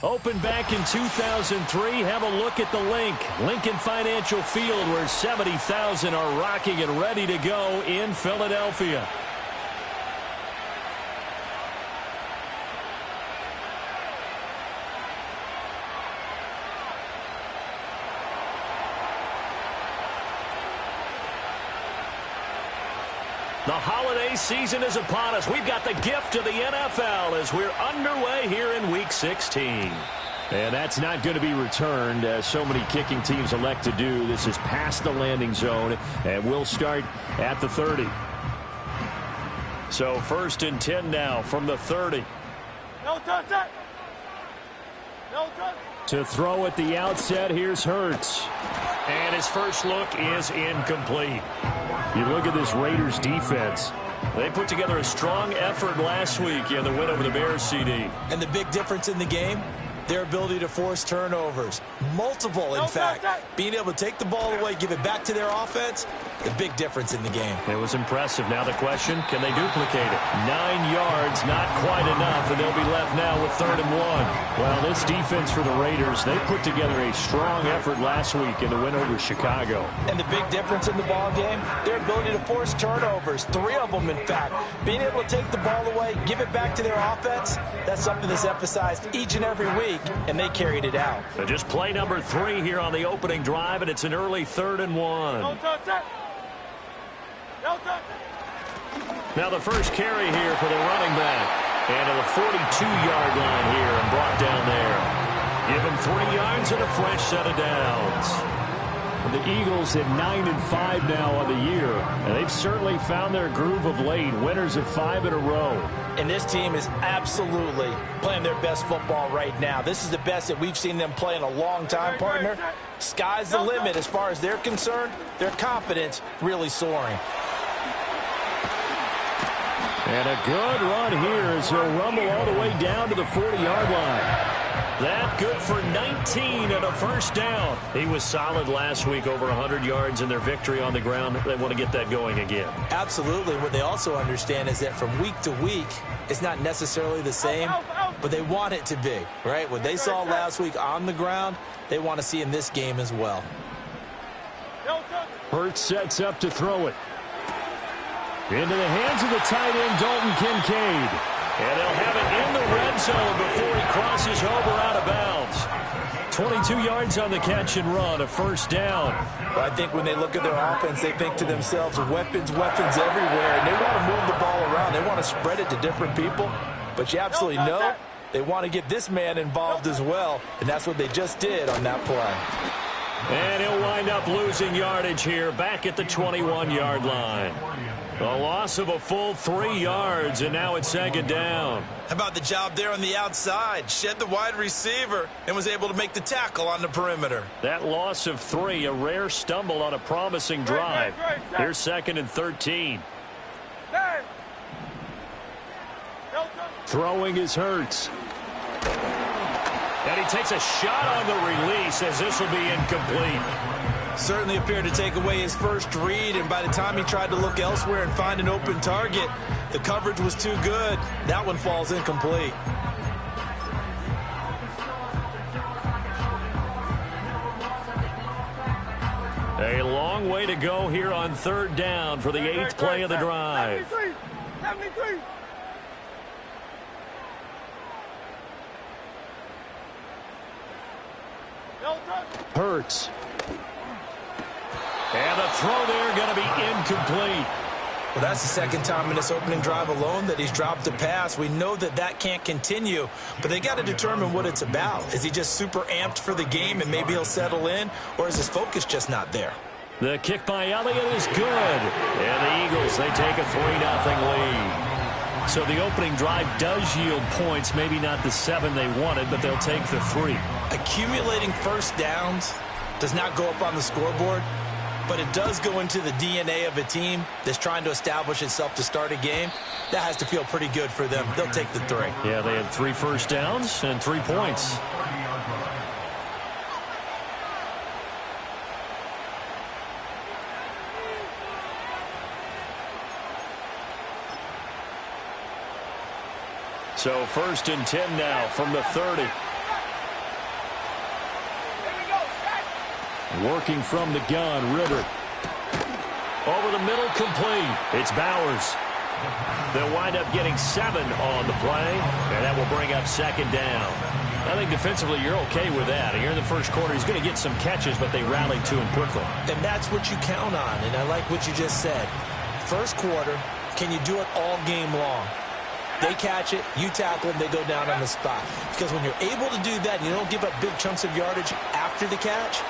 Opened back in 2003, have a look at the Lincoln Financial Field, where 70,000 are rocking and ready to go in Philadelphia. The holiday season is upon us. We've got the gift of the NFL as we're underway here in Week 16. And that's not going to be returned, as so many kicking teams elect to do. This is past the landing zone, and we'll start at the 30. So 1st and 10 now from the 30. No touchdown. No touchdown. To throw at the outset, here's Hurts. And his first look is incomplete. You look at this Raiders defense. They put together a strong effort last week in the win over the Bears, CD. And the big difference in the game, their ability to force turnovers. Multiple, in fact. Being able to take the ball away, give it back to their offense, the big difference in the game. It was impressive. Now the question, can they duplicate it? 9 yards, not quite enough, and they'll be left now with 3rd and 1. Well, this defense for the Raiders, they put together a strong effort last week in the win over Chicago. And the big difference in the ball game, their ability to force turnovers. 3 of them, in fact. Being able to take the ball away, give it back to their offense, that's something that's emphasized each and every week, and they carried it out. So just play number 3 here on the opening drive, and it's an early 3rd and 1. No touchdown. No touchdown. Now the first carry here for the running back. And to the 42-yard line here and brought down there. Give him 3 yards and a fresh set of downs. The Eagles at 9-5 now on the year, and they've certainly found their groove of late. Winners of 5 in a row. And this team is absolutely playing their best football right now. This is the best that we've seen them play in a long time, partner. Sky's the limit as far as they're concerned. Their confidence really soaring. And a good run here as he'll rumble all the way down to the 40-yard line. That good for 19 and a first down. He was solid last week, over 100 yards in their victory on the ground. They want to get that going again. Absolutely. What they also understand is that from week to week, it's not necessarily the same, but they want it to be, right? What they saw last week on the ground, they want to see in this game as well. Hurts sets up to throw it. Into the hands of the tight end, Dalton Kincaid. And they'll have it in the red zone before he crosses over out of bounds. 22 yards on the catch and run, a first down. Well, I think when they look at their offense, they think to themselves, weapons, weapons everywhere. And they want to move the ball around. They want to spread it to different people. But you absolutely know they want to get this man involved as well. And that's what they just did on that play. And he'll wind up losing yardage here back at the 21-yard line. A loss of a full 3 yards, and now it's 2nd down. How about the job there on the outside? Shed the wide receiver and was able to make the tackle on the perimeter. That loss of 3, a rare stumble on a promising drive. Here's 2nd and 13. Throwing is Hurts. And he takes a shot on the release as this will be incomplete. Certainly appeared to take away his first read, and by the time he tried to look elsewhere and find an open target, the coverage was too good. That one falls incomplete. A long way to go here on 3rd down for the 8th play of the drive. 73. Hurts. And the throw there going to be incomplete. Well, that's the 2nd time in this opening drive alone that he's dropped a pass. We know that that can't continue, but they got to determine what it's about. Is he just super amped for the game and maybe he'll settle in, or is his focus just not there? The kick by Elliott is good. And the Eagles, they take a 3-0 lead. So the opening drive does yield points, maybe not the 7 they wanted, but they'll take the 3. Accumulating first downs does not go up on the scoreboard, but it does go into the DNA of a team that's trying to establish itself to start a game. That has to feel pretty good for them. They'll take the 3. Yeah, they had 3 first downs and 3 points. So 1st and 10 now from the 30. Working from the gun, Ritter. Over the middle, complete. It's Bowers. They'll wind up getting 7 on the play, and that will bring up second down. I think defensively you're okay with that. Here in the first quarter, he's going to get some catches, but they rallied to him quickly. And that's what you count on, and I like what you just said. First quarter, can you do it all game long? They catch it, you tackle them, they go down on the spot. Because when you're able to do that and you don't give up big chunks of yardage after the catch,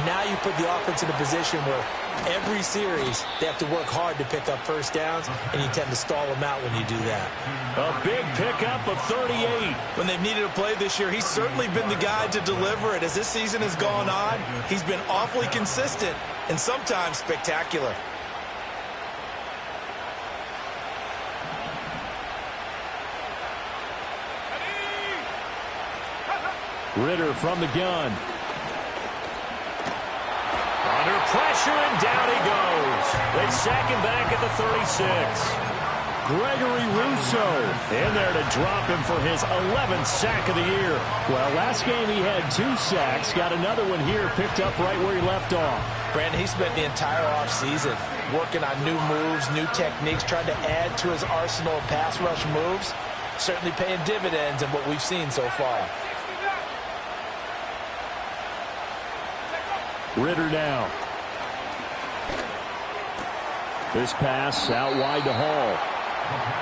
now you put the offense in a position where every series they have to work hard to pick up first downs, and you tend to stall them out when you do that. A big pickup of 38. When they've needed a play this year, he's certainly been the guy to deliver it. As this season has gone on, he's been awfully consistent and sometimes spectacular. Ritter from the gun. Under pressure, and down he goes. They sack him back at the 36. Gregory Rousseau in there to drop him for his 11th sack of the year. Well, last game he had 2 sacks. Got another one here, picked up right where he left off. Brandon, he spent the entire offseason working on new moves, new techniques, trying to add to his arsenal of pass rush moves. Certainly paying dividends in what we've seen so far. Ritter now. This pass out wide to Hall.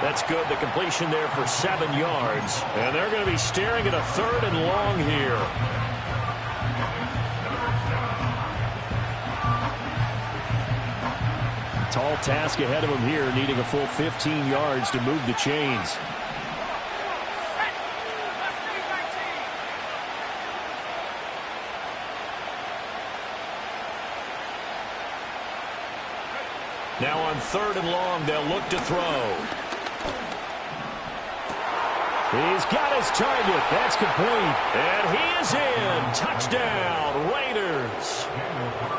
That's good. The completion there for 7 yards. And they're going to be staring at a 3rd and long here. Tall task ahead of him here, needing a full 15 yards to move the chains. Now on 3rd and long, they'll look to throw. He's got his target. That's complete. And he is in. Touchdown, Raiders.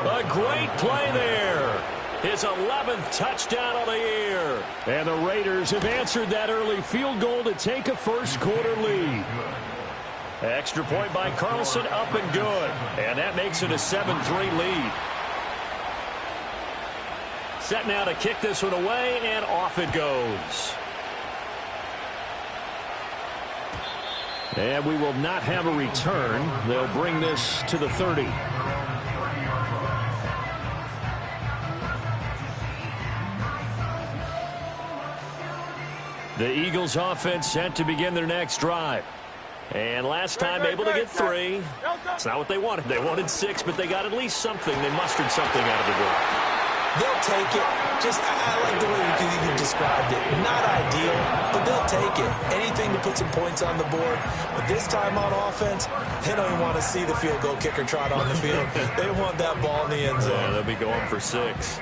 A great play there. His 11th touchdown of the year. And the Raiders have answered that early field goal to take a first quarter lead. Extra point by Carlson, up and good. And that makes it a 7-3 lead. Set now to kick this one away, and off it goes. And we will not have a return. They'll bring this to the 30. The Eagles offense set to begin their next drive. And last time able to get 3. It's not what they wanted. They wanted 6, but they got at least something. They mustered something out of the drive. They'll take it. I like the way you described it. Not ideal, but they'll take it. Anything to put some points on the board. But this time on offense, they don't even want to see the field goal kicker trot on the field. They want that ball in the end zone. Yeah, they'll be going for 6.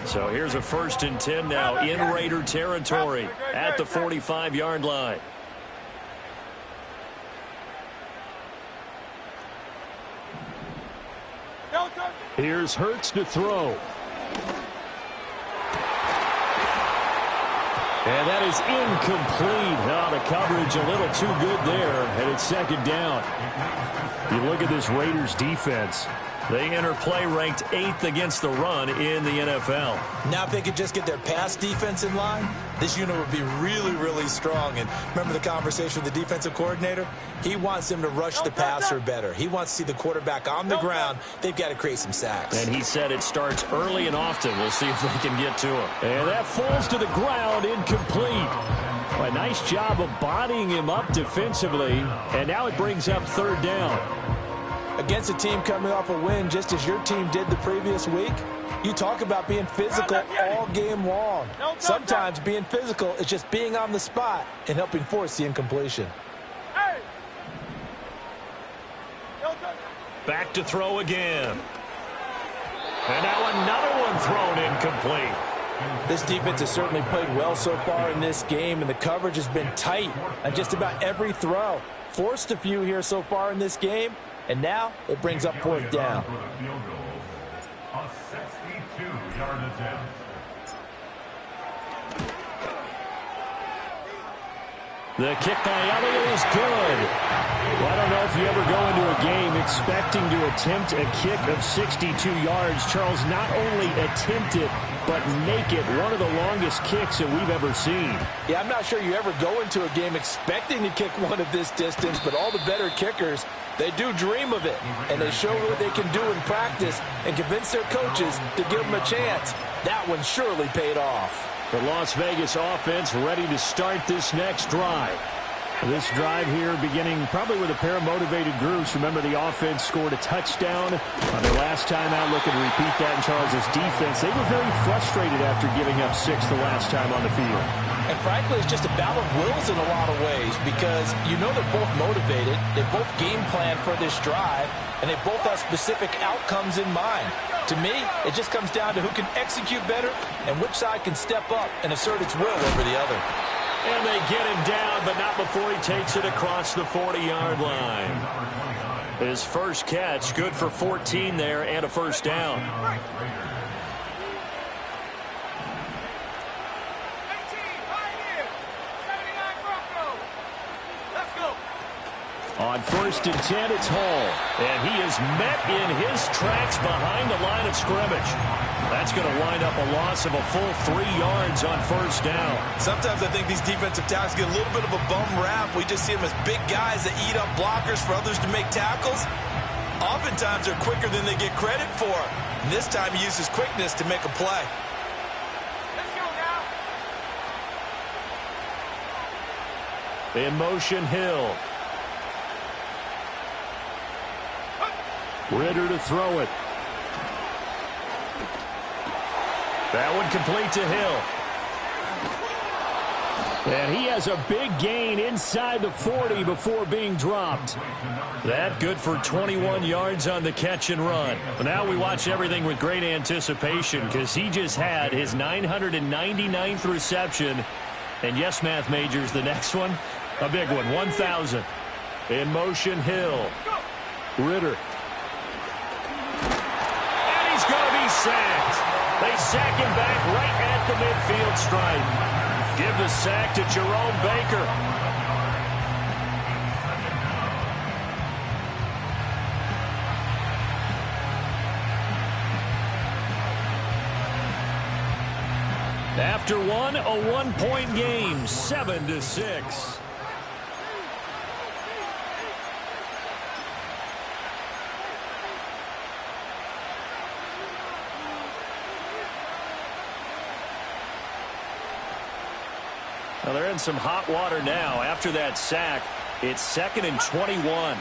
So here's a 1st and 10 now in Raider territory at the 45-yard line. Here's Hurts to throw. And that is incomplete. Now the coverage a little too good there, and it's 2nd down. You look at this Raiders defense. They enter play ranked 8th against the run in the NFL. Now if they could just get their pass defense in line, this unit would be really, really strong. And remember the conversation with the defensive coordinator? He wants them to rush the passer better. He wants to see the quarterback on the ground. They've got to create some sacks. And he said it starts early and often. We'll see if they can get to him. And that falls to the ground, incomplete. A nice job of bodying him up defensively. And now it brings up 3rd down. Against a team coming off a win just as your team did the previous week, you talk about being physical all game long. Sometimes being physical is just being on the spot and helping force the incompletion. Back to throw again. And now another one thrown incomplete. This defense has certainly played well so far in this game, and the coverage has been tight on just about every throw. Forced a few here so far in this game. And now it brings up 4th down. A 62-yard attempt. The kick by Elliott is good. Well, I don't know if you ever go into a game expecting to attempt a kick of 62 yards. Charles, not only attempt it, but make it one of the longest kicks that we've ever seen. Yeah, I'm not sure you ever go into a game expecting to kick one of this distance, but all the better kickers, they do dream of it, and they show what they can do in practice and convince their coaches to give them a chance. That one surely paid off. The Las Vegas offense ready to start this next drive. This drive here beginning probably with a pair of motivated groups. Remember, the offense scored a touchdown on their last time out. Looking to repeat that in Charles' defense. They were very frustrated after giving up 6 the last time on the field. And frankly, it's just a battle of wills in a lot of ways because you know they're both motivated. They both game plan for this drive, and they both have specific outcomes in mind. To me, it just comes down to who can execute better and which side can step up and assert its will over the other. And they get him down, but not before he takes it across the 40-yard line. His first catch, good for 14 there and a first down. On 1st and 10, it's Hall. And he is met in his tracks behind the line of scrimmage. That's going to wind up a loss of a full 3 yards on first down. Sometimes I think these defensive tackles get a little bit of a bum rap. We just see them as big guys that eat up blockers for others to make tackles. Oftentimes they're quicker than they get credit for. And this time he uses quickness to make a play. Let's go now. In motion, Hill. Ritter to throw it. That one complete to Hill. And he has a big gain inside the 40 before being dropped. That good for 21 yards on the catch and run. Well, now we watch everything with great anticipation because he just had his 999th reception. And yes, math majors, the next one, a big one, 1,000. In motion, Hill. Ritter. Sacked. They sack him back right at the midfield stripe. Give the sack to Jerome Baker. After one, a one-point game, 7-6. Well, they're in some hot water now. After that sack, it's 2nd and 21.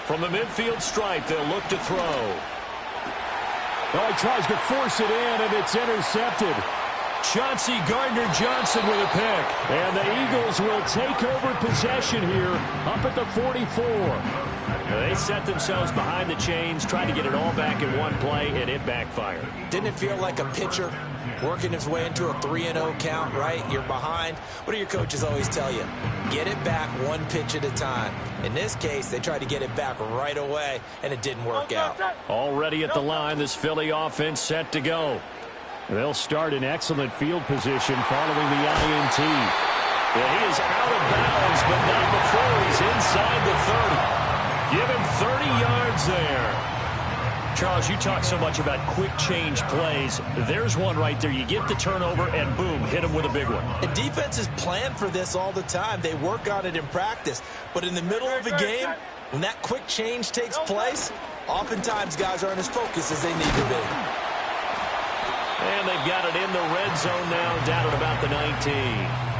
From the midfield stripe, they'll look to throw. Well, he tries to force it in, and it's intercepted. Chauncey Gardner-Johnson with a pick. And the Eagles will take over possession here up at the 44. They set themselves behind the chains, trying to get it all back in one play, and it backfired. Didn't it feel like a pitcher working his way into a 3-0 count, right? You're behind. What do your coaches always tell you? Get it back one pitch at a time. In this case, they tried to get it back right away, and it didn't work out. Already at the line, this Philly offense set to go. They'll start in excellent field position following the INT. And he is out of bounds, but not before he's inside the 30. Give him 30 yards there. Charles, you talk so much about quick change plays. There's one right there. You get the turnover, and boom, hit him with a big one. And defenses plan for this all the time. They work on it in practice. But in the middle of a game, when that quick change takes place, oftentimes guys aren't as focused as they need to be. And they've got it in the red zone now, down at about the 19.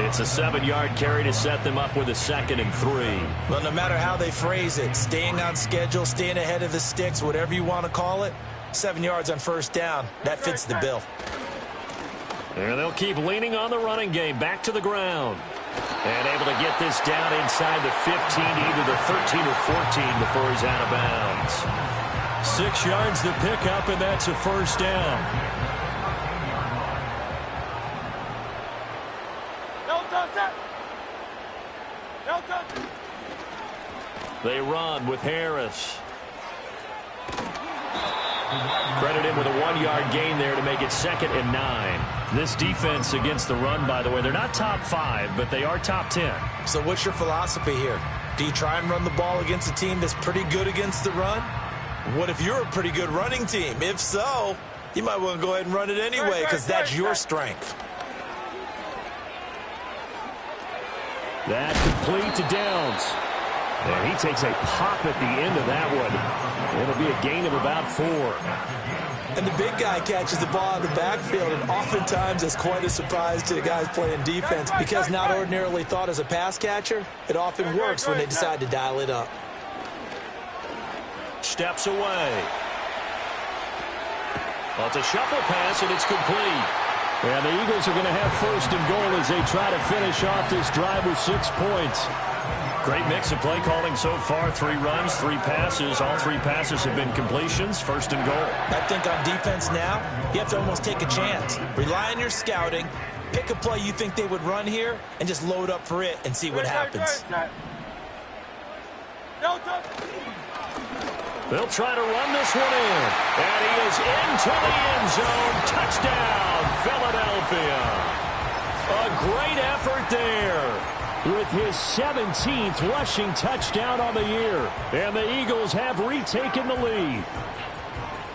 It's a 7-yard carry to set them up with a 2nd and 3. Well, no matter how they phrase it, staying on schedule, staying ahead of the sticks, whatever you want to call it, 7 yards on first down, that fits the bill. And they'll keep leaning on the running game, back to the ground. And able to get this down inside the 15, either the 13 or 14 before he's out of bounds. 6 yards the pickup, and that's a first down. They run with Harris. Credit him with a 1-yard gain there to make it 2nd and 9. This defense against the run, by the way, they're not top 5, but they are top 10. So what's your philosophy here? Do you try and run the ball against a team that's pretty good against the run? What if you're a pretty good running team? If so, you might want to go ahead and run it anyway because that's your strength. That complete to Downs. And he takes a pop at the end of that one. It'll be a gain of about 4. And the big guy catches the ball in the backfield, and oftentimes it's quite a surprise to the guys playing defense because not ordinarily thought as a pass catcher, it often works when they decide to dial it up. Steps away. Well, it's a shuffle pass, and it's complete. And the Eagles are going to have 1st and goal as they try to finish off this drive with 6 points. Great mix of play calling so far. 3 runs, 3 passes. All 3 passes have been completions. 1st and goal. I think on defense now, you have to almost take a chance. Rely on your scouting. Pick a play you think they would run here and just load up for it and see what happens. They'll try to run this one in. And he is into the end zone. Touchdown, Philadelphia. A great effort there with his 17th rushing touchdown on the year. And the Eagles have retaken the lead.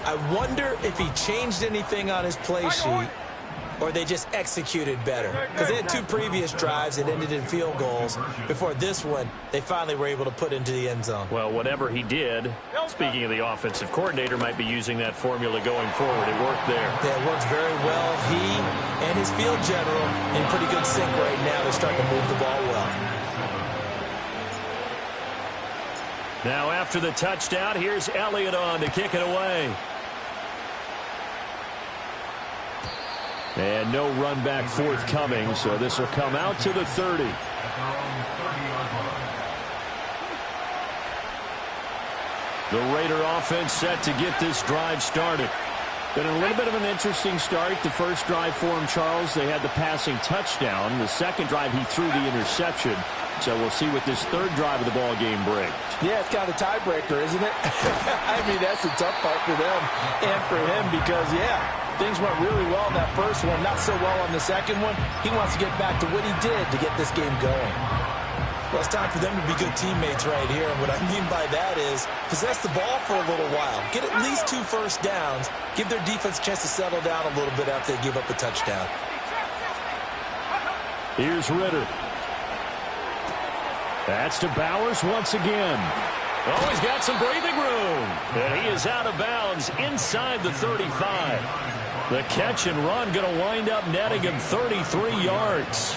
I wonder if he changed anything on his play sheet or they just executed better. Because they had 2 previous drives that ended in field goals. Before this one, they finally were able to put into the end zone. Well, whatever he did, speaking of the offensive coordinator, might be using that formula going forward. It worked there. Yeah, it works very well. He and his field general in pretty good sync right now. They're starting to move the ball well. Now after the touchdown, here's Elliott on to kick it away. And no run back forthcoming, so this will come out to the 30. The Raider offense set to get this drive started. Been a little bit of an interesting start. The first drive for him, Charles, they had the passing touchdown. The second drive, he threw the interception. So we'll see what this 3rd drive of the ball game brings. Yeah, it's kind of a tiebreaker, isn't it? I mean, that's the tough part for them and for him because, yeah, things went really well in that first one, not so well on the second one. He wants to get back to what he did to get this game going. Well, it's time for them to be good teammates right here. And what I mean by that is possess the ball for a little while. Get at least 2 first downs. Give their defense a chance to settle down a little bit after they give up a touchdown. Here's Ritter. That's to Bowers once again. Oh, he's got some breathing room. And he is out of bounds inside the 35. The catch and run going to wind up netting him 33 yards.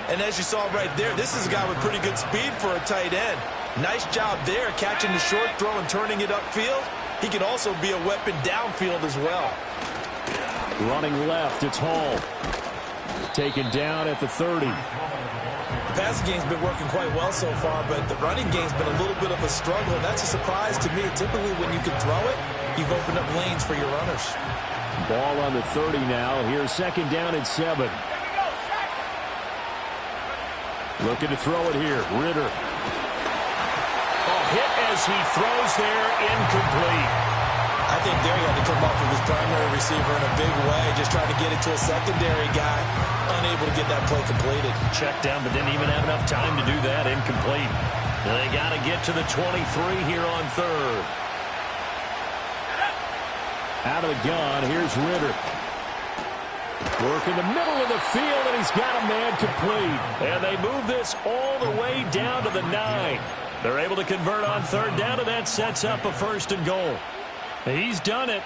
And as you saw right there, this is a guy with pretty good speed for a tight end. Nice job there catching the short throw and turning it upfield. He can also be a weapon downfield as well. Running left, it's Hall. Taken down at the 30. The passing game's been working quite well so far, but the running game's been a little bit of a struggle. That's a surprise to me. Typically, when you can throw it, you've opened up lanes for your runners. Ball on the 30 now. Here's 2nd down and 7. Looking to throw it here. Ritter. Oh, hit as he throws there. Incomplete. I think there he had to come off of his primary receiver in a big way, just trying to get it to a secondary guy, unable to get that play completed. Checked down, but didn't even have enough time to do that. Incomplete. Now they got to get to the 23 here on 3rd. Out of the gun, here's Ritter. Work in the middle of the field, and he's got a man complete. And they move this all the way down to the 9. They're able to convert on 3rd down, and that sets up a 1st and goal. He's done it.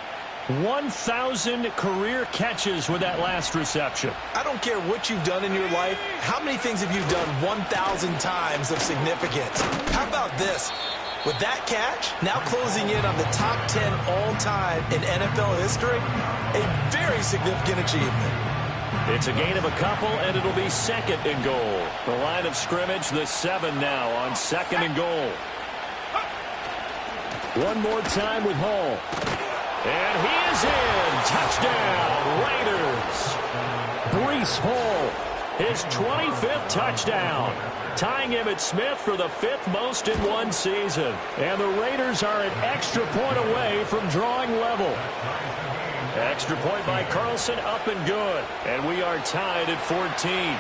1,000 career catches with that last reception. I don't care what you've done in your life. How many things have you done 1,000 times of significance? How about this? With that catch, now closing in on the top 10 all-time in NFL history, a very significant achievement. It's a gain of a couple, and it'll be 2nd and goal. The line of scrimmage, the 7 now on 2nd and goal. One more time with Hall. And he is in. Touchdown, Raiders. Breece Hall his 25th touchdown, tying Emmitt Smith for the 5th most in one season. And the Raiders are an extra point away from drawing level. Extra point by Carlson, up and good. And we are tied at 14.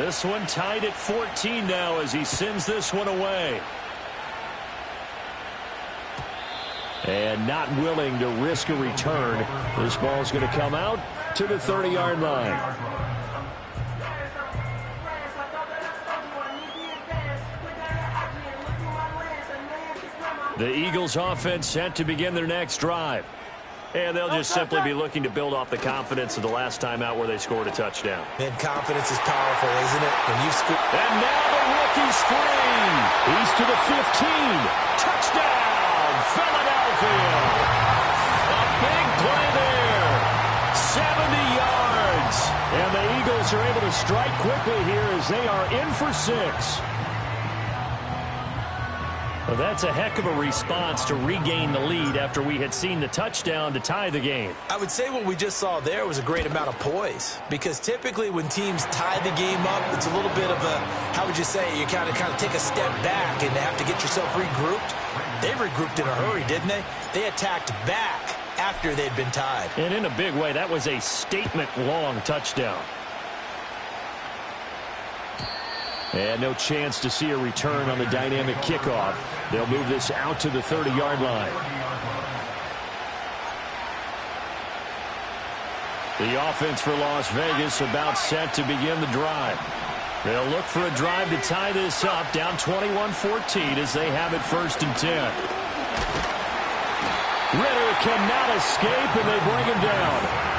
This one tied at 14 now as he sends this one away. And not willing to risk a return. This ball's going to come out to the 30-yard line. The Eagles offense set to begin their next drive. And they'll just simply be looking to build off the confidence of the last time out where they scored a touchdown. And confidence is powerful, isn't it? When you score. And now the rookie's free. He's to the 15. Touchdown, Philadelphia. A big play there. 70 yards. And the Eagles are able to strike quickly here as they are in for 6. Well, that's a heck of a response to regain the lead after we had seen the touchdown to tie the game. I would say what we just saw there was a great amount of poise, because typically when teams tie the game up, it's a little bit of a, how would you say, you kind of take a step back and have to get yourself regrouped. They regrouped in a hurry, didn't they? They attacked back after they'd been tied. And in a big way, that was a statement-long touchdown. And no chance to see a return on the dynamic kickoff. They'll move this out to the 30-yard line. The offense for Las Vegas about set to begin the drive. They'll look for a drive to tie this up, down 21-14 as they have it 1st and 10. Ridder cannot escape, and they bring him down.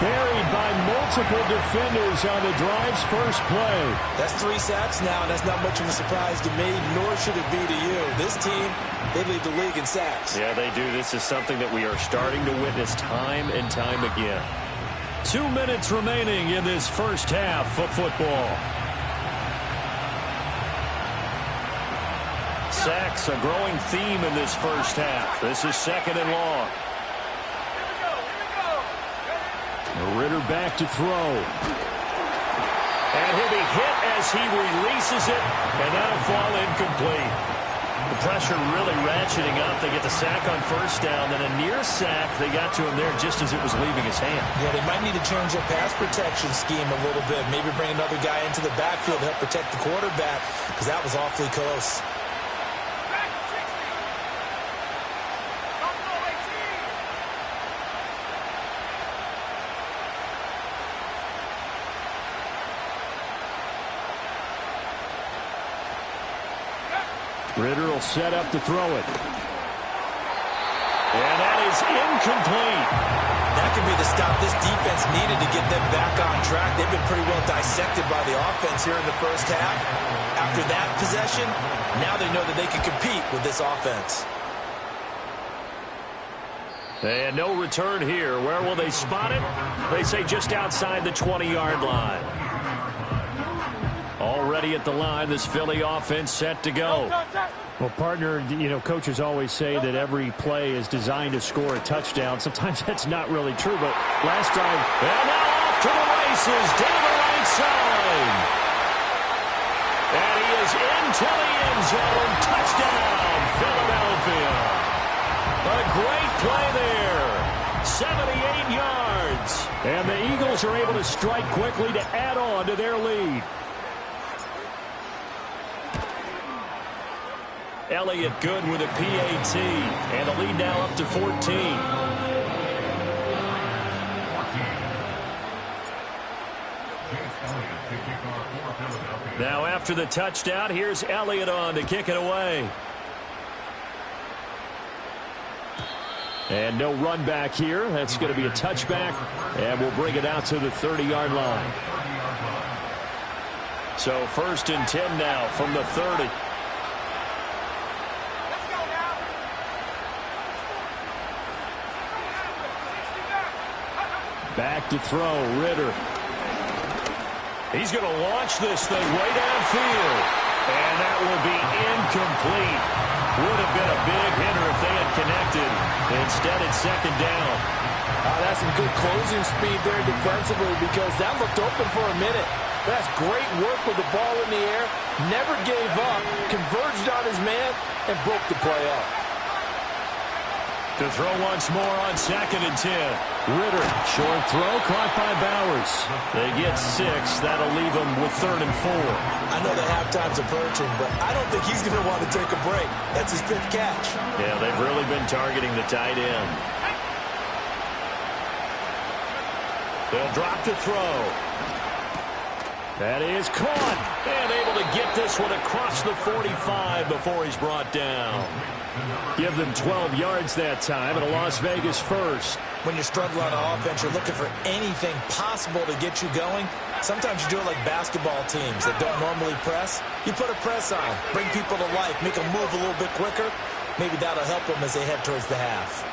Buried by multiple defenders on the drive's first play. That's 3 sacks now, and that's not much of a surprise to me, nor should it be to you. This team, they lead the league in sacks. Yeah, they do. This is something that we are starting to witness time and time again. 2 minutes remaining in this first half of football. Sacks, a growing theme in this first half. This is 2nd and long. Ridder back to throw. And he'll be hit as he releases it, and that'll fall incomplete. The pressure really ratcheting up. They get the sack on 1st down, then a near sack. They got to him there just as it was leaving his hand. Yeah, they might need to change their pass protection scheme a little bit. Maybe bring another guy into the backfield to help protect the quarterback, because that was awfully close. Ridder will set up to throw it. And that is incomplete. That could be the stop this defense needed to get them back on track. They've been pretty well dissected by the offense here in the first half. After that possession, now they know that they can compete with this offense. And no return here. Where will they spot it? They say just outside the 20-yard line. Already at the line, this Philly offense set to go. Well, partner, you know, coaches always say that every play is designed to score a touchdown. Sometimes that's not really true, but last drive. And now off to the races, down the right side. And he is into the end zone. Touchdown, Philadelphia. A great play there. 78 yards. And the Eagles are able to strike quickly to add on to their lead. Elliott good with a PAT, and the lead now up to 14. Now after the touchdown, here's Elliott on to kick it away. And no run back here. That's going to be a touchback, and we'll bring it out to the 30-yard line. So 1st and 10 now from the 30. Back to throw, Ridder. He's going to launch this thing way downfield. And that will be incomplete. Would have been a big hitter if they had connected. Instead, it's 2nd down. That's some good closing speed there defensively because that looked open for a minute. That's great work with the ball in the air. Never gave up, converged on his man, and broke the play up. To throw once more on 2nd and 10. Ritter, short throw, caught by Bowers. They get 6. That'll leave them with 3rd and 4. I know the halftime's approaching, but I don't think he's going to want to take a break. That's his 5th catch. Yeah, they've really been targeting the tight end. They'll drop to throw. That is caught. And able to get this one across the 45 before he's brought down. Give them 12 yards that time and a Las Vegas first. When you're struggling on offense, you're looking for anything possible to get you going. Sometimes you do it like basketball teams that don't normally press. You put a press on, bring people to life, make them move a little bit quicker. Maybe that'll help them as they head towards the half.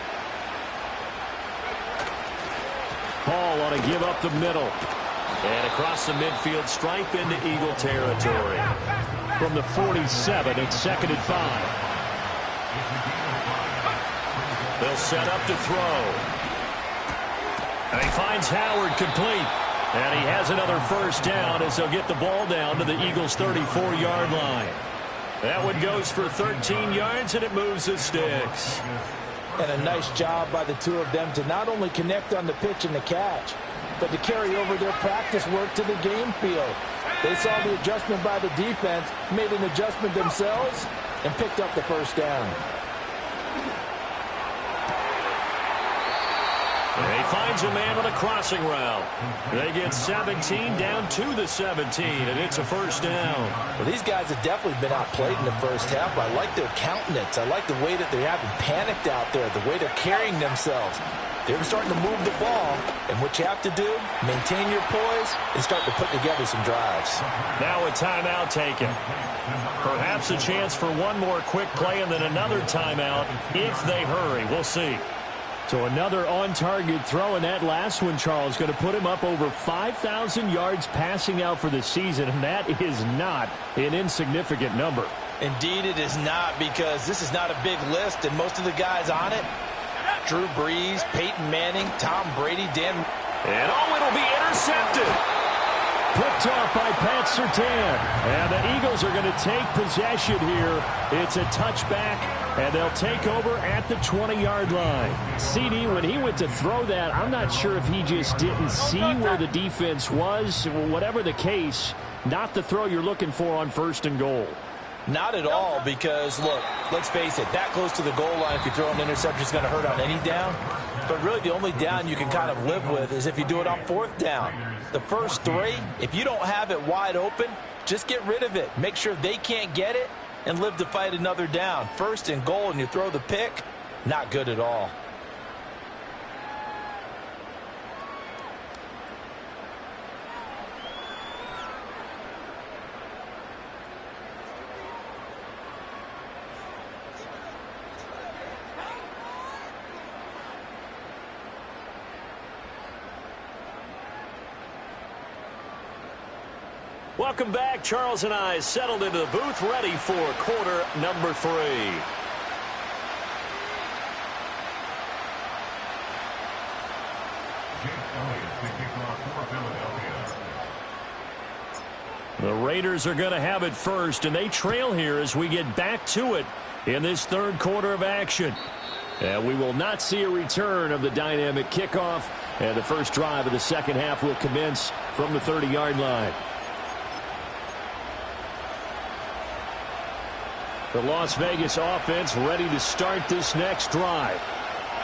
Hall on a give up the middle. And across the midfield stripe into Eagle territory. From the 47, it's 2nd and 5. They'll set up to throw. And he finds Howard complete. And he has another first down as they'll get the ball down to the Eagles' 34-yard line. That one goes for 13 yards, and it moves the sticks. And a nice job by the two of them to not only connect on the pitch and the catch, but to carry over their practice work to the game field. They saw the adjustment by the defense, made an adjustment themselves, and picked up the first down. And he finds a man on a crossing route. They get 17 down to the 17, and it's a first down. Well, these guys have definitely been outplayed in the first half. I like their countenance. I like the way that they haven't panicked out there, the way they're carrying themselves. They're starting to move the ball, and what you have to do, maintain your poise and start to put together some drives. Now a timeout taken. Perhaps a chance for one more quick play and then another timeout if they hurry. We'll see. So another on-target throw, and that last one, Charles, going to put him up over 5,000 yards passing out for the season, and that is not an insignificant number. Indeed it is not, because this is not a big list, and most of the guys on it, Drew Brees, Peyton Manning, Tom Brady, Dan. And it'll be intercepted. Picked off by Pat Surtain. And the Eagles are going to take possession here. It's a touchback, and they'll take over at the 20-yard line. CD, when he went to throw that, I'm not sure if he just didn't see where the defense was. Whatever the case, not the throw you're looking for on 1st and goal. Not at all, because, look, let's face it, that close to the goal line, if you throw an interception, it's going to hurt on any down. But really the only down you can kind of live with is if you do it on 4th down. The first 3, if you don't have it wide open, just get rid of it. Make sure they can't get it and live to fight another down. 1st and goal and you throw the pick, not good at all. Welcome back. Charles and I settled into the booth, ready for quarter number 3. The Raiders are going to have it first, and they trail here as we get back to it in this 3rd quarter of action. And we will not see a return of the dynamic kickoff, and the first drive of the 2nd half will commence from the 30-yard line. The Las Vegas offense ready to start this next drive.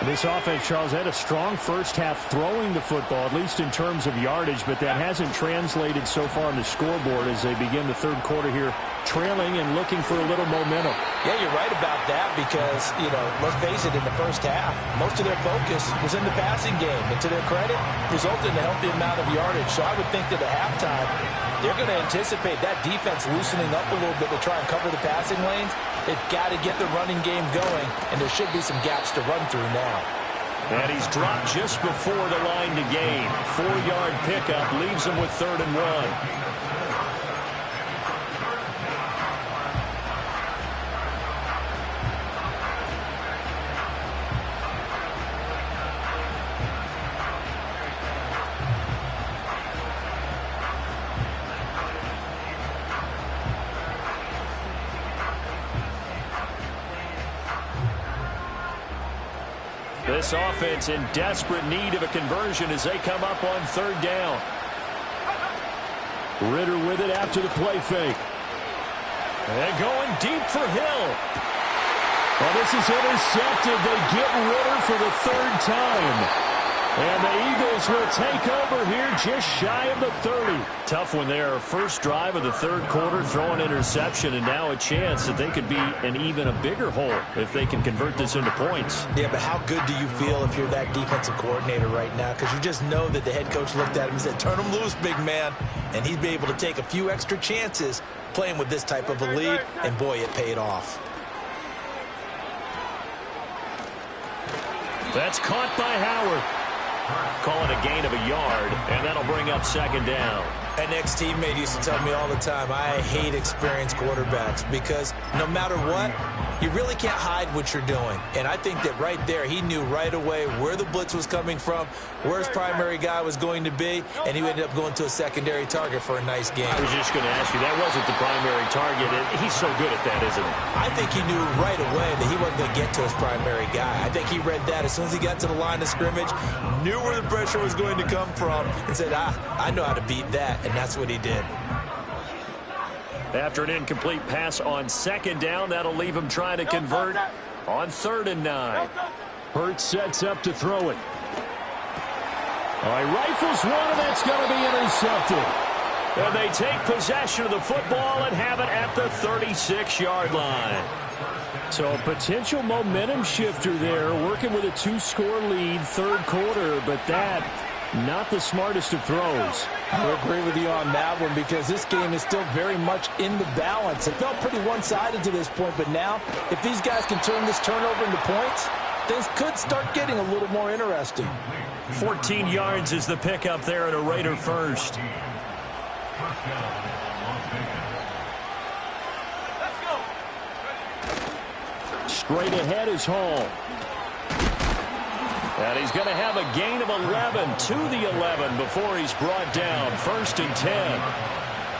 And this offense, Charles, had a strong first half throwing the football, at least in terms of yardage, but that hasn't translated so far on the scoreboard as they begin the 3rd quarter here, trailing and looking for a little momentum. Yeah, you're right about that because, let's face it, in the first half, most of their focus was in the passing game. And to their credit, resulted in a healthy amount of yardage. So I would think that at halftime, they're going to anticipate that defense loosening up a little bit to try and cover the passing lanes. They've got to get the running game going, and there should be some gaps to run through now. And he's dropped just before the line to gain. 4-yard pickup leaves him with 3rd and 1. This offense in desperate need of a conversion as they come up on third down. Ridder with it after the play fake. And going deep for Hill. Well, this is intercepted. They get Ridder for the third time. And the Eagles will take over here just shy of the 30. Tough when they are first drive of the third quarter, throwing interception, and now a chance that they could be in even a bigger hole if they can convert this into points. Yeah, but how good do you feel if you're that defensive coordinator right now? Because you just know that the head coach looked at him and said, turn him loose, big man. And he'd be able to take a few extra chances playing with this type of a lead, and boy, it paid off. That's caught by Howard. Call it a gain of a yard, and that'll bring up second down. An ex-teammate used to tell me all the time, I hate experienced quarterbacks because no matter what, you really can't hide what you're doing. And I think that right there, he knew right away where the blitz was coming from, where his primary guy was going to be, and he ended up going to a secondary target for a nice game. I was just going to ask you, that wasn't the primary target, and he's so good at that, isn't he? I think he knew right away that he wasn't going to get to his primary guy. I think he read that as soon as he got to the line of scrimmage, knew where the pressure was going to come from, and said, I know how to beat that, and that's what he did. After an incomplete pass on second down, that'll leave him trying to convert on 3rd and 9. Hurts sets up to throw it. All right, rifles one, and that's going to be intercepted. And they take possession of the football and have it at the 36-yard line. So a potential momentum shifter there, working with a 2-score lead, third quarter, but that, not the smartest of throws. I agree with you on that one because this game is still very much in the balance. It felt pretty one-sided to this point, but now if these guys can turn this turnover into points, things could start getting a little more interesting. 14 yards is the pickup there and a Raider first. Straight ahead is Hall. And he's going to have a gain of 11 to the 11 before he's brought down. 1st and 10.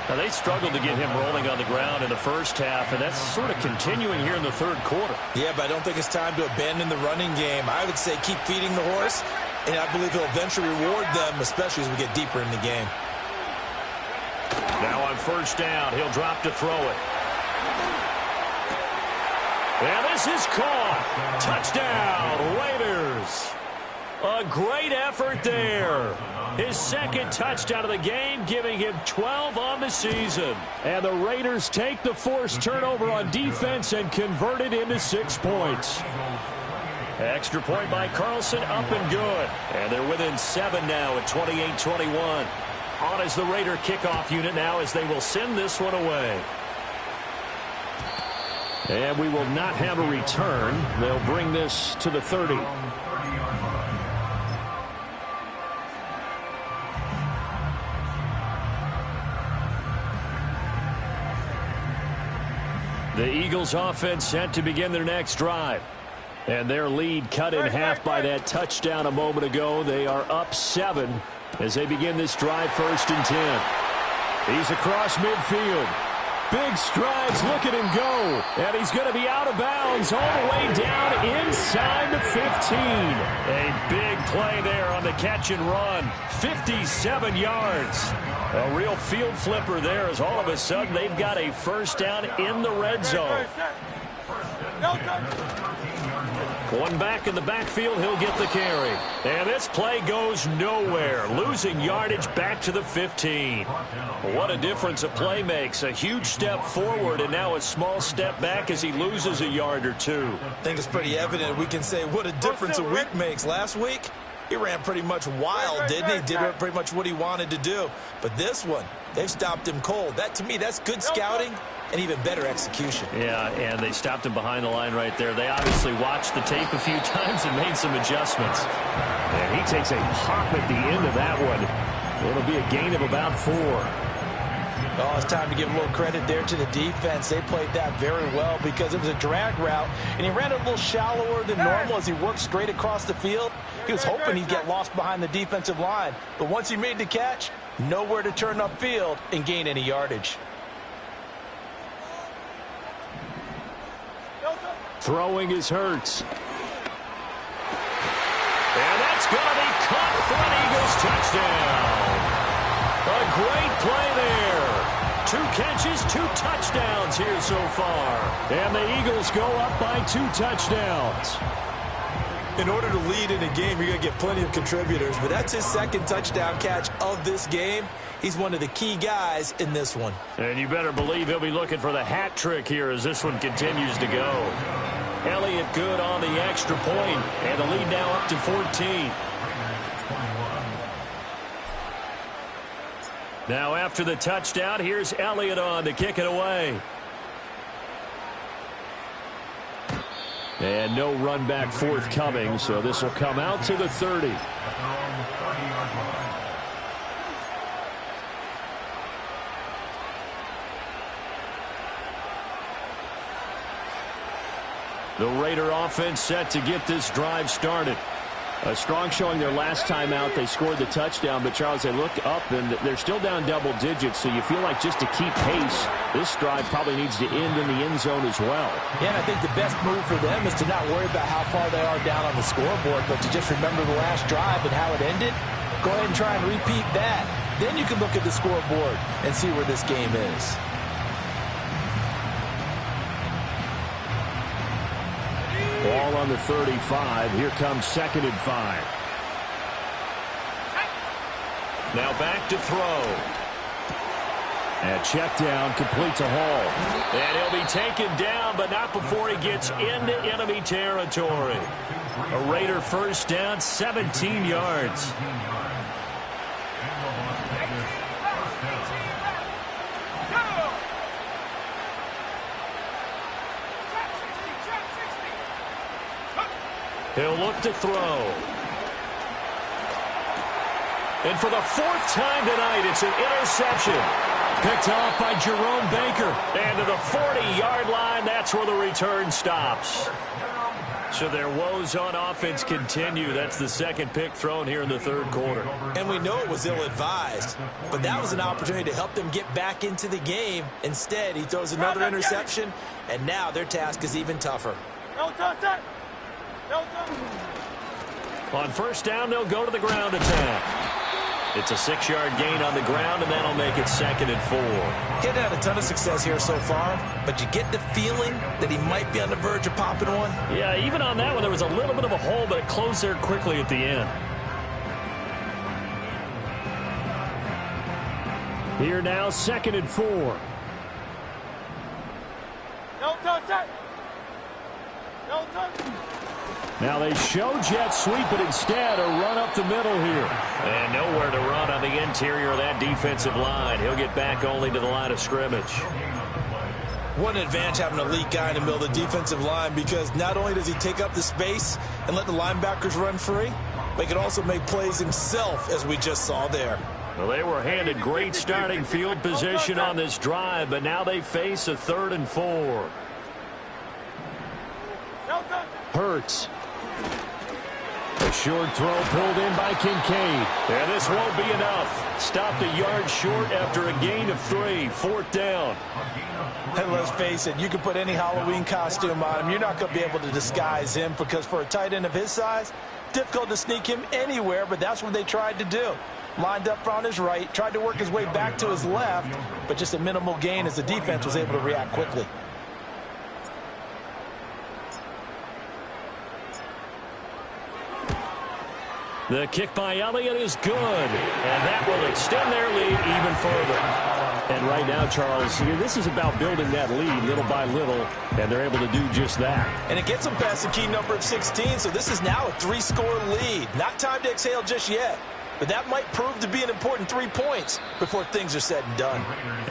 Now, they struggled to get him rolling on the ground in the first half, and that's sort of continuing here in the third quarter. Yeah, but I don't think it's time to abandon the running game. I would say keep feeding the horse, and I believe he'll eventually reward them, especially as we get deeper in the game. Now on 1st down, he'll drop to throw it. And this is caught. Touchdown, Raiders. A great effort there. His 2nd touchdown of the game, giving him 12 on the season. And the Raiders take the forced turnover on defense and convert it into 6 points. Extra point by Carlson, up and good. And they're within 7 now at 28-21. On is the Raider kickoff unit now as they will send this one away. And we will not have a return. They'll bring this to the 30. The Eagles offense set to begin their next drive. And their lead cut in half by that touchdown a moment ago. They are up 7 as they begin this drive. 1st and 10. He's across midfield. Big strides, look at him go. And he's going to be out of bounds all the way down inside the 15. A big play there on the catch and run. 57 yards. A real field flipper there as all of a sudden they've got a 1st down in the red zone. One back in the backfield, he'll get the carry. And this play goes nowhere. Losing yardage back to the 15. What a difference a play makes. A huge step forward and now a small step back as he loses a yard or 2. I think it's pretty evident. We can say what a difference a week makes. Last week, he ran pretty much wild, didn't he? Did pretty much what he wanted to do. But this one, they've stopped him cold. That, to me, that's good scouting and even better execution. Yeah, and they stopped him behind the line right there. They obviously watched the tape a few times and made some adjustments. And he takes a pop at the end of that one. It'll be a gain of about 4. Oh, it's time to give a little credit there to the defense. They played that very well because it was a drag route, and he ran it a little shallower than normal as he worked straight across the field. He was hoping he'd get lost behind the defensive line, but once he made the catch, nowhere to turn upfield and gain any yardage. Throwing is Hurts. It's going to be caught for an Eagles touchdown. A great play there. 2 catches, 2 touchdowns here so far. And the Eagles go up by 2 touchdowns. In order to lead in a game, you're going to get plenty of contributors, but that's his 2nd touchdown catch of this game. He's one of the key guys in this one. And you better believe he'll be looking for the hat trick here as this one continues to go. Elliott good on the extra point, and the lead now up to 14. Now after the touchdown, here's Elliott on to kick it away. And no run back forthcoming, so this will come out to the 30. The Raider offense set to get this drive started. A strong showing their last time out. They scored the touchdown, but Charles, they look up and they're still down double digits, so you feel like just to keep pace, this drive probably needs to end in the end zone as well. Yeah, and I think the best move for them is to not worry about how far they are down on the scoreboard, but to just remember the last drive and how it ended. Go ahead and try and repeat that. Then you can look at the scoreboard and see where this game is. Ball on the 35. Here comes 2nd and 5. Now back to throw. And check down, complete to Hall. And he'll be taken down, but not before he gets into enemy territory. A Raider first down, 17 yards. He'll look to throw. And for the 4th time tonight, it's an interception. Picked off by Jerome Baker. And to the 40-yard line, that's where the return stops. So their woes on offense continue. That's the 2nd pick thrown here in the 3rd quarter. And we know it was ill-advised, but that was an opportunity to help them get back into the game. Instead, he throws another interception, and now their task is even tougher. On first down, they'll go to the ground attack. It's a 6-yard gain on the ground, and that'll make it 2nd and 4. He hadn't had a ton of success here so far, but you get the feeling that he might be on the verge of popping one. Yeah, even on that one, there was a little bit of a hole, but it closed there quickly at the end. Here now, 2nd and 4. No touch. No touch. Now they show jet sweep, but instead a run up the middle here. And nowhere to run on the interior of that defensive line. He'll get back only to the line of scrimmage. What an advantage having an elite guy in the middle of the defensive line, because not only does he take up the space and let the linebackers run free, but he can also make plays himself, as we just saw there. Well, they were handed great starting field position on this drive, but now they face a 3rd and 4. Hurts. A short throw pulled in by Kincaid. And this won't be enough. Stopped a yard short after a gain of 3. 4th down. And let's face it, you can put any Halloween costume on him. You're not going to be able to disguise him, because for a tight end of his size, difficult to sneak him anywhere, but that's what they tried to do. Lined up on his right, tried to work his way back to his left, but just a minimal gain as the defense was able to react quickly. The kick by Elliott is good, and that will extend their lead even further. And right now, Charles, this is about building that lead little by little, and they're able to do just that. And it gets them past the key number of 16, so this is now a 3-score lead. Not time to exhale just yet, but that might prove to be an important 3 points before things are said and done.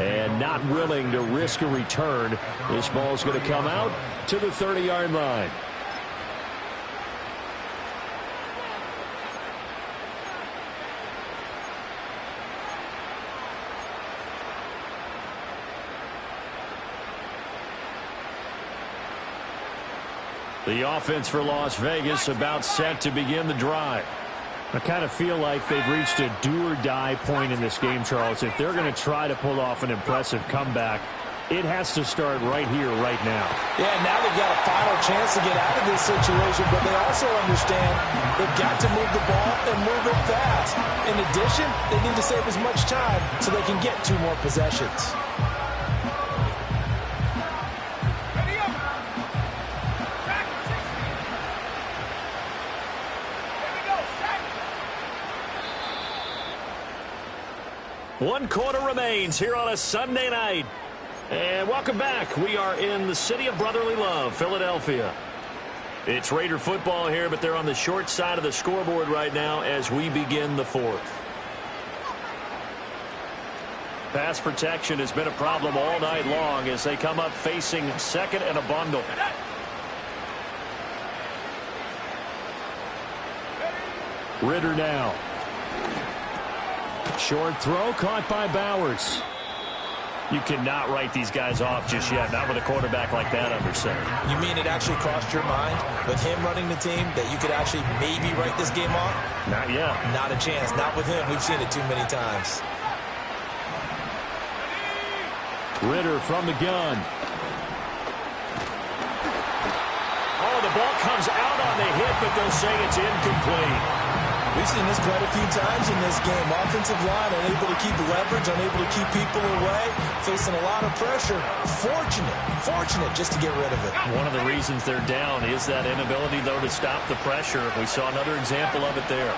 And not willing to risk a return. This ball's going to come out to the 30-yard line. The offense for Las Vegas about set to begin the drive. I kind of feel like they've reached a do-or-die point in this game, Charles. If they're going to try to pull off an impressive comeback, It has to start right here, right now. Yeah, now they've got a final chance to get out of this situation, but they also understand they've got to move the ball and move it fast. In addition, they need to save as much time so they can get 2 more possessions. One quarter remains here on a Sunday night. And welcome back. We are in the city of brotherly love, Philadelphia. It's Raider football here, but they're on the short side of the scoreboard right now as we begin the 4th. Pass protection has been a problem all night long as they come up facing second and a bundle. Ridder now. Short throw caught by Bowers. You cannot write these guys off just yet, not with a quarterback like that under center. You mean it actually crossed your mind with him running the team that you could actually maybe write this game off? Not yet. Not a chance. Not with him. We've seen it too many times. Ridder from the gun. Oh, the ball comes out on the hit, but they'll say it's incomplete. We've seen this quite a few times in this game. Offensive line unable to keep leverage, unable to keep people away, facing a lot of pressure. Fortunate just to get rid of it. One of the reasons they're down is that inability, though, to stop the pressure. We saw another example of it there.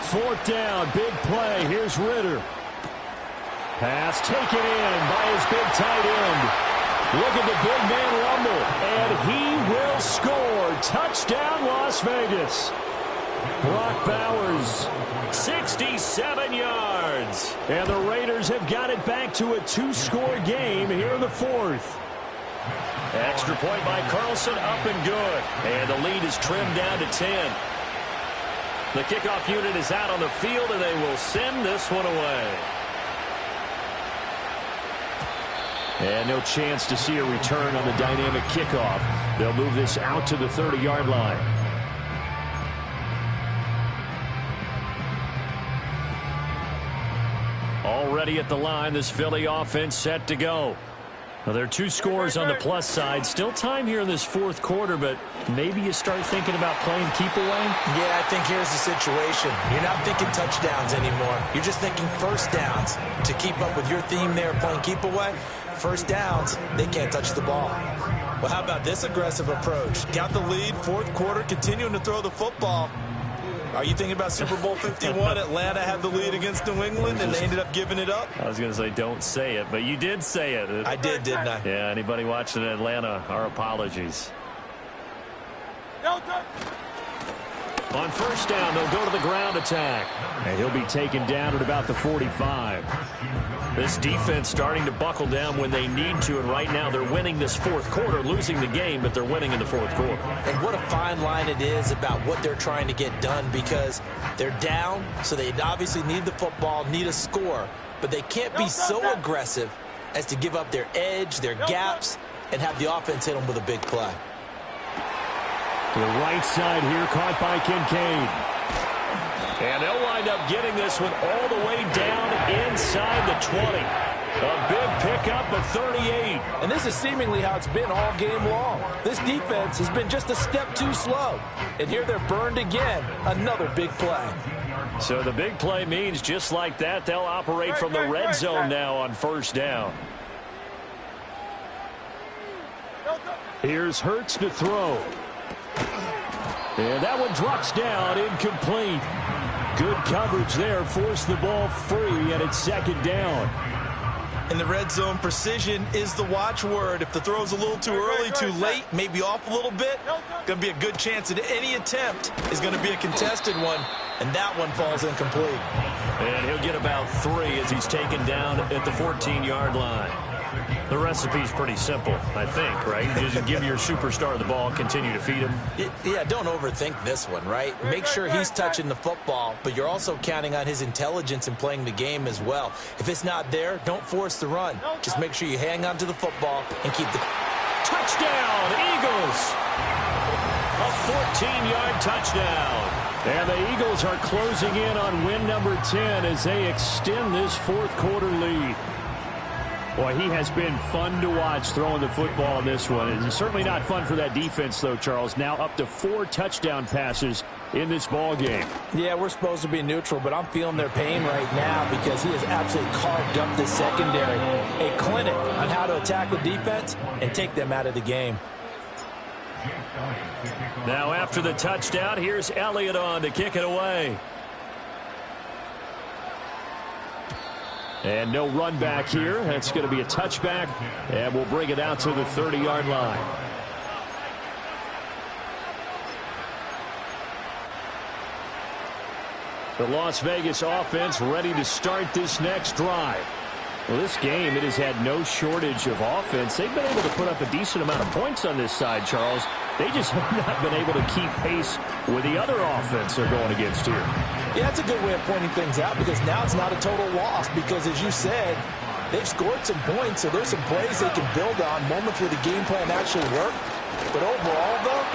4th down, big play. Here's Ridder. Pass taken in by his big tight end. Look at the big man rumble, and he will score. Touchdown, Las Vegas. Brock Bowers. 67 yards. And the Raiders have got it back to a 2-score game here in the 4th. Extra point by Carlson, up and good. And the lead is trimmed down to 10. The kickoff unit is out on the field, and they will send this one away. And no chance to see a return on the dynamic kickoff. They'll move this out to the 30-yard line. Already at the line, this Philly offense set to go. Well, there are 2 scores on the plus side. Still time here in this 4th quarter, but maybe you start thinking about playing keep away? Yeah, I think here's the situation. You're not thinking touchdowns anymore. You're just thinking first downs. To keep up with your theme there, playing keep away, first downs, they can't touch the ball. Well, how about this aggressive approach? Got the lead, 4th quarter, continuing to throw the football. Are you thinking about Super Bowl 51? Atlanta had the lead against New England, and they ended up giving it up? I was going to say, don't say it, but you did say it. I did, didn't I? Yeah, anybody watching in Atlanta, our apologies. On first down, they'll go to the ground attack. And he'll be taken down at about the 45. This defense starting to buckle down when they need to, and right now they're winning this 4th quarter, losing the game, but they're winning in the 4th quarter. And what a fine line it is about what they're trying to get done, because they're down, so they obviously need the football, need a score, but they can't be so aggressive as to give up their edge, their gaps, and have the offense hit them with a big play. To the right side here, caught by Kincaid. And they'll wind up getting this one all the way down inside the 20. A big pickup at 38. And this is seemingly how it's been all game long. This defense has been just a step too slow. And here they're burned again. Another big play. So the big play means just like that, they'll operate from the red zone now on first down. Here's Hurts to throw. And that one drops down, incomplete. Good coverage there, forced the ball free, and it's 2nd down. In the red zone, precision is the watchword. If the throw's a little too early, too late, maybe off a little bit, going to be a good chance that any attempt is going to be a contested one, and that one falls incomplete. And he'll get about 3 as he's taken down at the 14-yard line. The recipe's pretty simple, I think, right? You just give your superstar the ball, continue to feed him. Yeah, don't overthink this one, right? Make sure he's touching the football, but you're also counting on his intelligence in playing the game as well. If it's not there, don't force the run. Just make sure you hang on to the football and keep the... Touchdown, Eagles! A 14-yard touchdown. And the Eagles are closing in on win number 10 as they extend this 4th quarter lead. Boy, he has been fun to watch throwing the football in this one. It's certainly not fun for that defense, though, Charles. Now up to 4 touchdown passes in this ball game. Yeah, we're supposed to be neutral, but I'm feeling their pain right now because he has absolutely carved up the secondary. A clinic on how to attack the defense and take them out of the game. Now after the touchdown, here's Elliott on to kick it away. And no run back here. That's going to be a touchback, and we'll bring it out to the 30-yard line. The Las Vegas offense ready to start this next drive. Well, this game, it has had no shortage of offense. They've been able to put up a decent amount of points on this side, Charles. They just have not been able to keep pace with the other offense they're going against here. Yeah, that's a good way of pointing things out because now it's not a total loss because, as you said, they've scored some points, so there's some plays they can build on, moments where the game plan actually worked. But overall, though,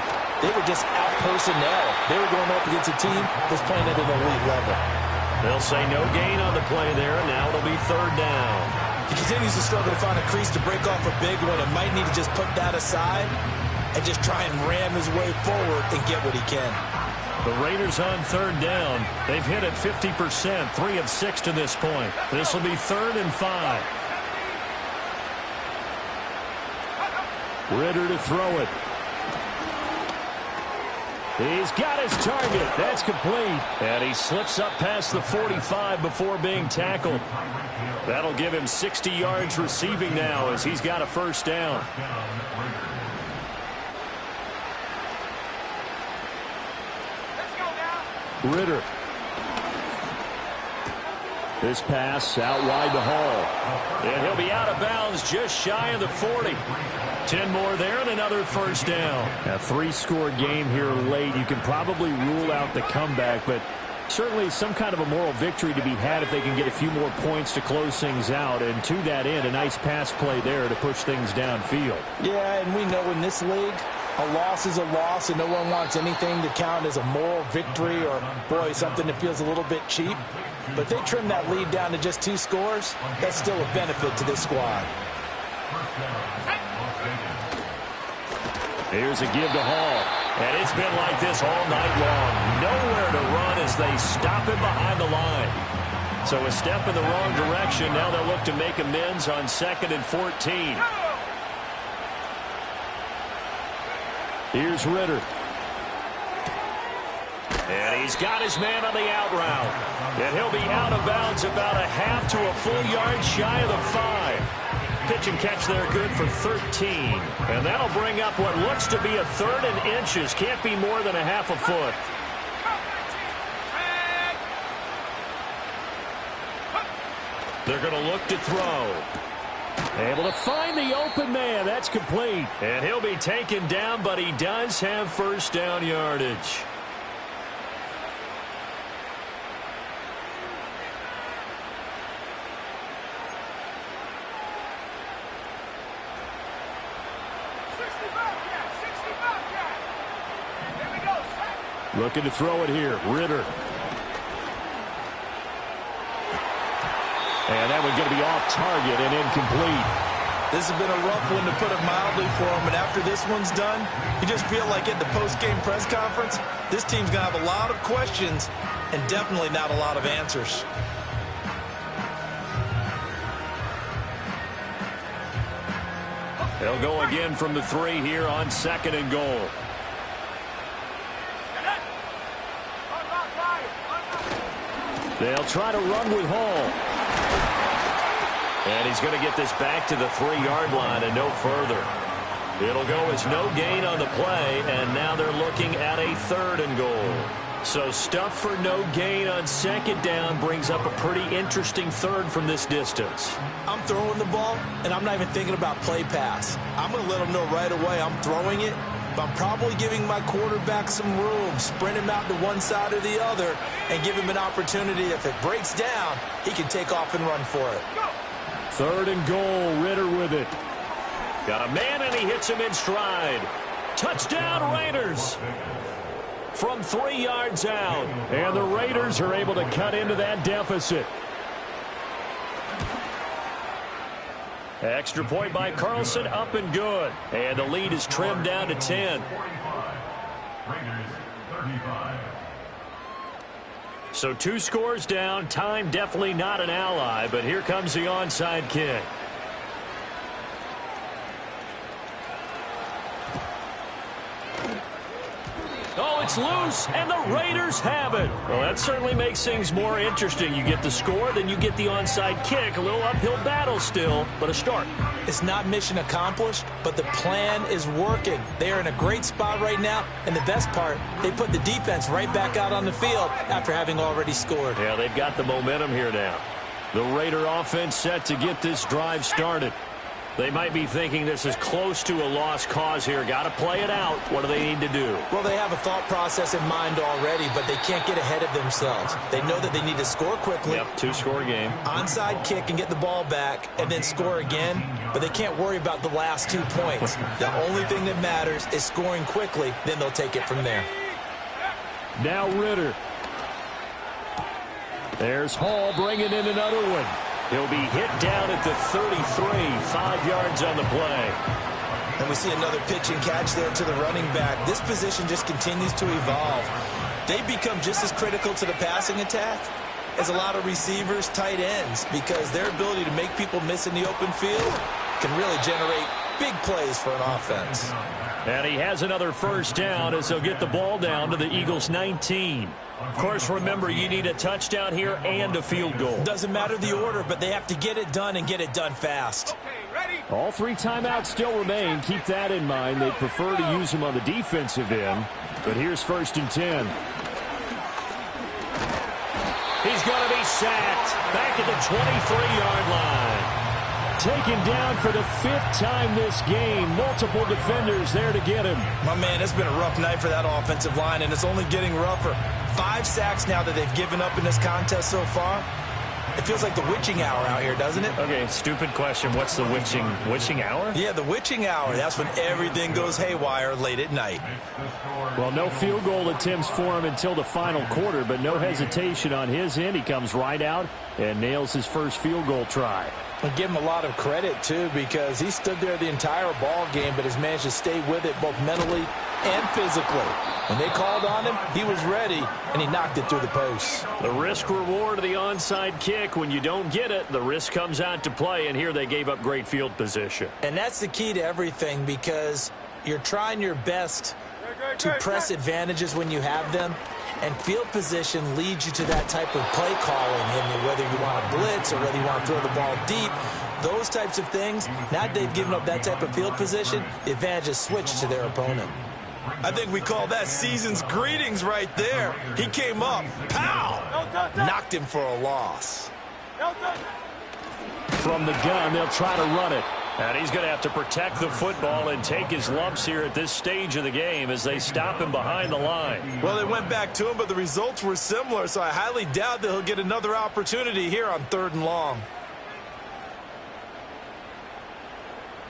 they were just out personnel. They were going up against a team that's playing at an elite level. They'll say no gain on the play there, and now it'll be 3rd down. He continues to struggle to find a crease to break off a big one and might need to just put that aside and just try and ram his way forward and get what he can. The Raiders on 3rd down. They've hit it 50%, 3 of 6 to this point. This will be 3rd and 5. Ridder to throw it. He's got his target. That's complete. And he slips up past the 45 before being tackled. That'll give him 60 yards receiving now as he's got a 1st down. Ridder. This pass out wide to Hall. And he'll be out of bounds just shy of the 40. 10 more there and another 1st down. A 3-score game here late. You can probably rule out the comeback, but certainly some kind of a moral victory to be had if they can get a few more points to close things out. And to that end, a nice pass play there to push things downfield. Yeah, and we know in this league, a loss is a loss, and no one wants anything to count as a moral victory or, boy, something that feels a little bit cheap. But they trim that lead down to just 2 scores. That's still a benefit to this squad. Here's a give to Hall. And it's been like this all night long. Nowhere to run as they stop him behind the line. So a step in the wrong direction. Now they'll look to make amends on 2nd and 14. Here's Ridder. And he's got his man on the out route. And he'll be out of bounds about a half to a full yard shy of the 5. Pitch and catch there good for 13. And that'll bring up what looks to be a 3rd and inches. Can't be more than a half a foot. They're going to look to throw. Able to find the open man. That's complete. And he'll be taken down, but he does have 1st down yardage. Looking to throw it here. Ridder. And that one's going to be off target and incomplete. This has been a rough one, to put it mildly, for him. And after this one's done, you just feel like at the post-game press conference, this team's going to have a lot of questions and definitely not a lot of answers. They'll go again from the 3 here on 2nd and goal. They'll try to run with Hall. And he's going to get this back to the 3-yard line and no further. It'll go as no gain on the play, and now they're looking at a 3rd and goal. So stuff for no gain on 2nd down brings up a pretty interesting 3rd from this distance. I'm throwing the ball, and I'm not even thinking about play pass. I'm going to let them know right away I'm throwing it, but I'm probably giving my quarterback some room, sprint him out to one side or the other, and give him an opportunity. If it breaks down, he can take off and run for it. 3rd and goal, Ridder with it. Got a man, and he hits him in stride. Touchdown, Raiders! From 3 yards out. And the Raiders are able to cut into that deficit. Extra point by Carlson, up and good. And the lead is trimmed down to 10. Raiders 35. So 2 scores down. Time definitely not an ally, but here comes the onside kick. Oh, it's loose, and the Raiders have it. Well, that certainly makes things more interesting. You get the score, then you get the onside kick. A little uphill battle still, but a start. It's not mission accomplished, but the plan is working. They are in a great spot right now, and the best part, they put the defense right back out on the field after having already scored. Yeah, they've got the momentum here now. The Raider offense set to get this drive started. They might be thinking this is close to a lost cause here. Got to play it out. What do they need to do? Well, they have a thought process in mind already, but they can't get ahead of themselves. They know that they need to score quickly. Yep, 2-score game. Onside kick and get the ball back and then score again, but they can't worry about the last 2 points. The only thing that matters is scoring quickly, then they'll take it from there. Now Ridder. There's Hall bringing in another one. He'll be hit down at the 33, 5 yards on the play. And we see another pitch and catch there to the running back. This position just continues to evolve. They become just as critical to the passing attack as a lot of receivers, tight ends, because their ability to make people miss in the open field can really generate big plays for an offense. And he has another first down as he'll get the ball down to the Eagles' 19. Of course, remember, you need a touchdown here and a field goal. Doesn't matter the order, but they have to get it done and get it done fast. All 3 timeouts still remain. Keep that in mind. They prefer to use them on the defensive end. But here's 1st and 10. He's going to be sacked back at the 23-yard line. Taken down for the 5th time this game. Multiple defenders there to get him. My man, it's been a rough night for that offensive line, and it's only getting rougher. 5 sacks now that they've given up in this contest so far. It feels like the witching hour out here, doesn't it? Okay, stupid question. What's the witching hour? Yeah, the witching hour. That's when everything goes haywire late at night. Well, no field goal attempts for him until the final quarter, but no hesitation on his end. He comes right out and nails his first field goal try. And give him a lot of credit, too, because he stood there the entire ball game, but has managed to stay with it both mentally and physically. When they called on him, he was ready, and he knocked it through the posts. The risk-reward of the onside kick. When you don't get it, the risk comes out to play, and here they gave up great field position. And that's the key to everything, because you're trying your best to press advantages when you have them, and field position leads you to that type of play calling, and whether you want to blitz or whether you want to throw the ball deep, those types of things. Now they've given up that type of field position, the advantage is switched to their opponent. I think we call that season's greetings right there. He came up, pow, knocked him for a loss. From the gun, they'll try to run it. And he's going to have to protect the football and take his lumps here at this stage of the game as they stop him behind the line. Well, they went back to him, but the results were similar, so I highly doubt that he'll get another opportunity here on 3rd and long.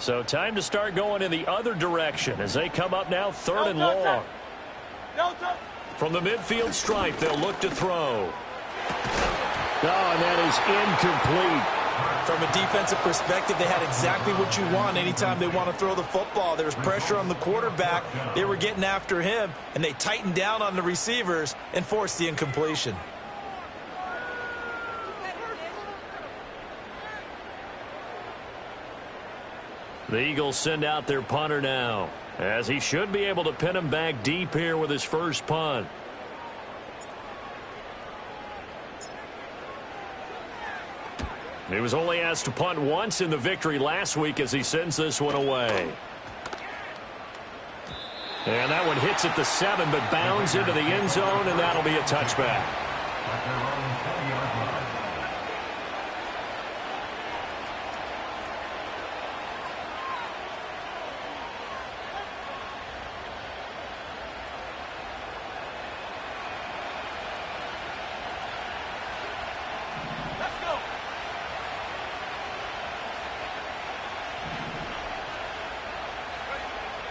So time to start going in the other direction as they come up now 3rd and long. From the midfield stripe, they'll look to throw. Oh, and that is incomplete. From a defensive perspective, they had exactly what you want anytime they want to throw the football. There was pressure on the quarterback. They were getting after him, and they tightened down on the receivers and forced the incompletion. The Eagles send out their punter now, as he should be able to pin him back deep here with his first punt. He was only asked to punt once in the victory last week as he sends this one away. And that one hits at the 7, but bounds into the end zone, and that'll be a touchback.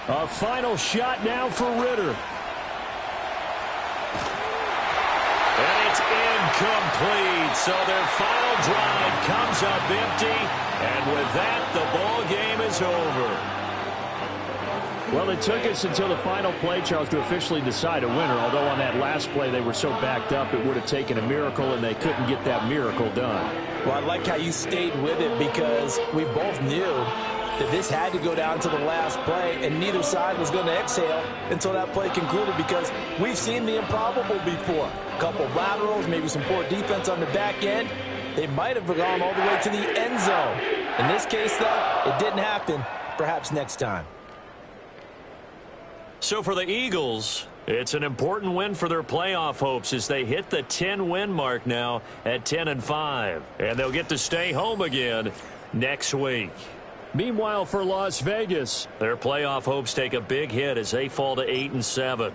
A final shot now for Ridder. And it's incomplete. So their final drive comes up empty. And with that, the it's over. Well, it took us until the final play, Charles, to officially decide a winner, although on that last play they were so backed up it would have taken a miracle, and they couldn't get that miracle done. Well, I like how you stayed with it because we both knew that this had to go down to the last play, and neither side was going to exhale until that play concluded because we've seen the improbable before. A couple of laterals, maybe some poor defense on the back end. They might have gone all the way to the end zone. In this case, though, it didn't happen. Perhaps next time. So for the Eagles, it's an important win for their playoff hopes as they hit the 10-win mark now at 10-5. And they'll get to stay home again next week. Meanwhile, for Las Vegas, their playoff hopes take a big hit as they fall to 8-7.